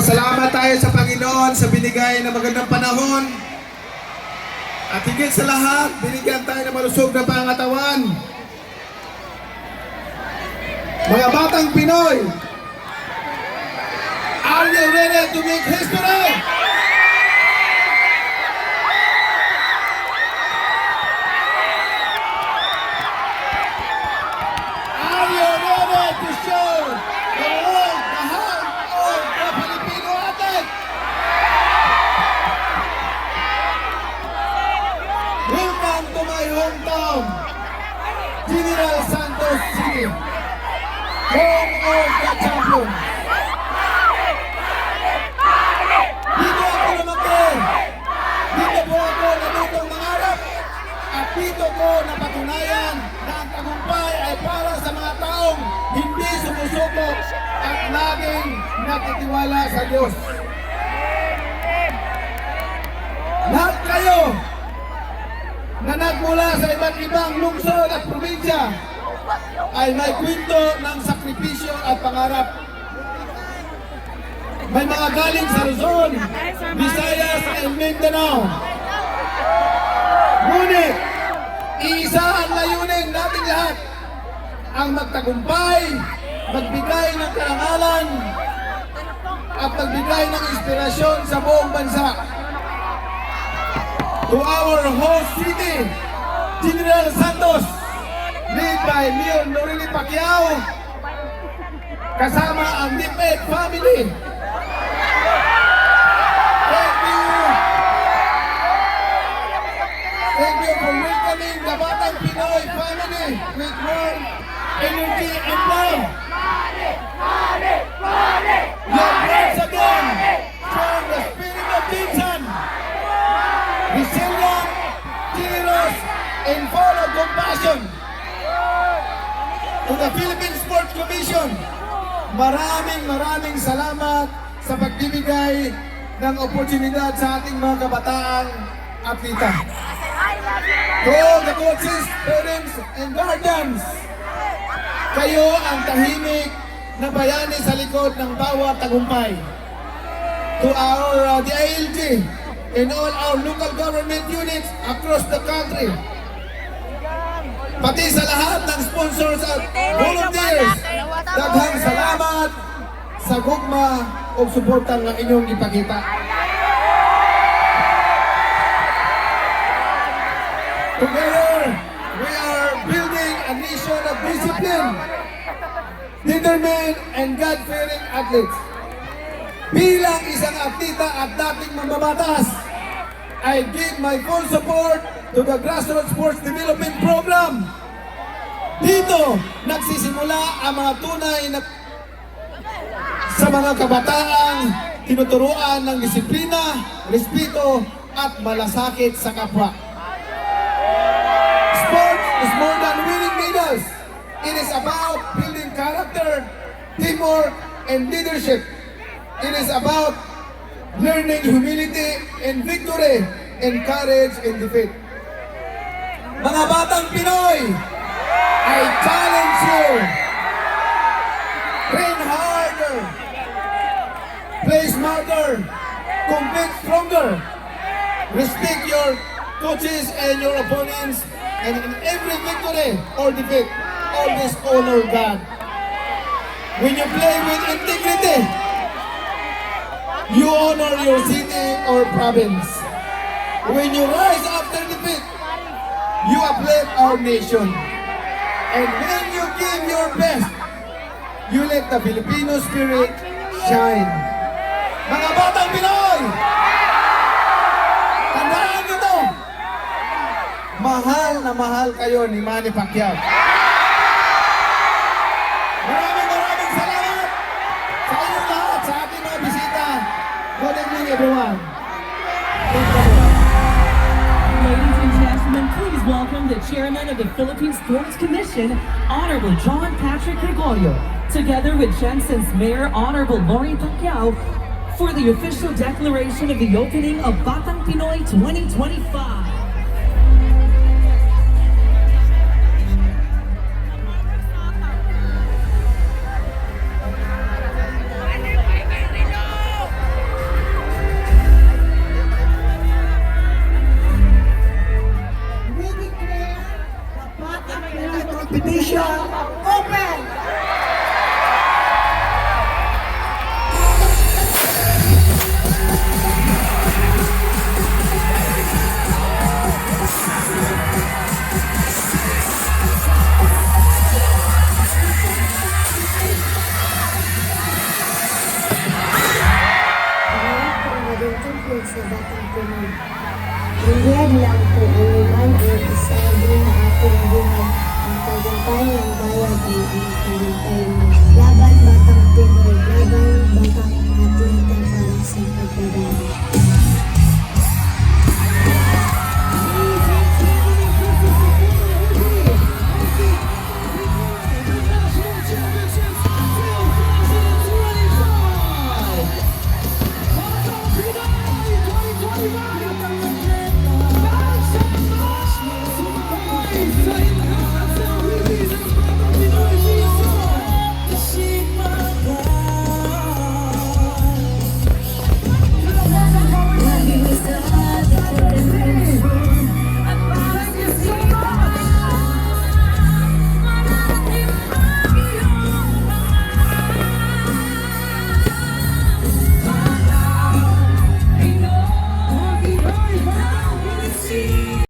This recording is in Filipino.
Pasalamat tayo sa Panginoon sa binigay na magandang panahon. At higit sa lahat, binigyan tayo ng malusog na pangatawan. Mga batang Pinoy, are you ready to make history? Are you ready to show the world the heart of the Filipino athlete? Welcome to my hometown, General Santos City, home of the champions. Dito ako lumaki, dito po ako natutong mangarap, at dito ko napatunayan na ang tagumpay ay para sa mga taong hindi sumusubok at laging nakitiwala sa Diyos. Lahat kayo na nagmula sa iba't ibang lungsod at probinsya ay may kwento ng sakripisyo at pangarap. May mga galing sa Luzon, Visayas, and Mindanao. Ngunit, iisa ang layunin nating lahat, ang magtagumpay, magbigay ng karangalan, at magbigay ng inspirasyon sa buong bansa. To our host city, General Santos, led by Mayor Norilly Pacquiao, kasama ang DepEd family. Thank you for welcoming the Batang Pinoy family with warm energy and love. Your once again show the spirit of Jinsan, resilient, generous, and full of compassion. To the Philippine Sports Commission, maraming salamat sa pagbibigay ng oportunidad sa ating mga kabataang atleta. To all the coaches, parents, and guardians, kayo ang tahimik na bayani sa likod ng bawat tagumpay. To our DILG and all our local government units across the country, pati sa lahat ng sponsors at volunteers, daghang salamat sa gugma o suporta ng inyong ipakita. Together, we are building a nation of discipline, determined, and God-fearing athletes. Bilang isang atleta at dating mambabatas, I give my full support to the Grassroots Sports Development Program. Dito, nagsisimula ang mga tunay na sa mga kabataang tinuturuan ng disiplina, respeto, at malasakit sa kapwa. Sports is more than winning medals. It is about building character, teamwork, and leadership. It is about learning humility and victory, and courage in defeat. Mga batang Pinoy, I challenge you. Train harder, play smarter, compete stronger, respect your coaches and your opponents, and in every victory or defeat, always honor God. When you play with integrity, you honor your city or province. When you rise after defeat, you uplift our nation. And when you give your best, you let the Filipino spirit shine. Mga batang Pinoy, tandaan nyo to, mahal na mahal kayo ni Manny Pacquiao. Maraming salamat sa inyong lahat, sa ating mga bisita. Good evening, everyone. Ladies and gentlemen, please welcome the chairman of the Philippine Sports Commission, Honorable John Patrick Gregorio, together with Jensen's Mayor, Honorable Lori Pacquiao, for the official declaration of the opening of Batang Pinoy 2025. pagtulog sa Batang Pinoy. Hindihan lang po anuman ang isabi na ating buhay. Ang tagumpay ng bayan ay ang tagumpay mo. Laban Batang Pinoy, laban Batang ating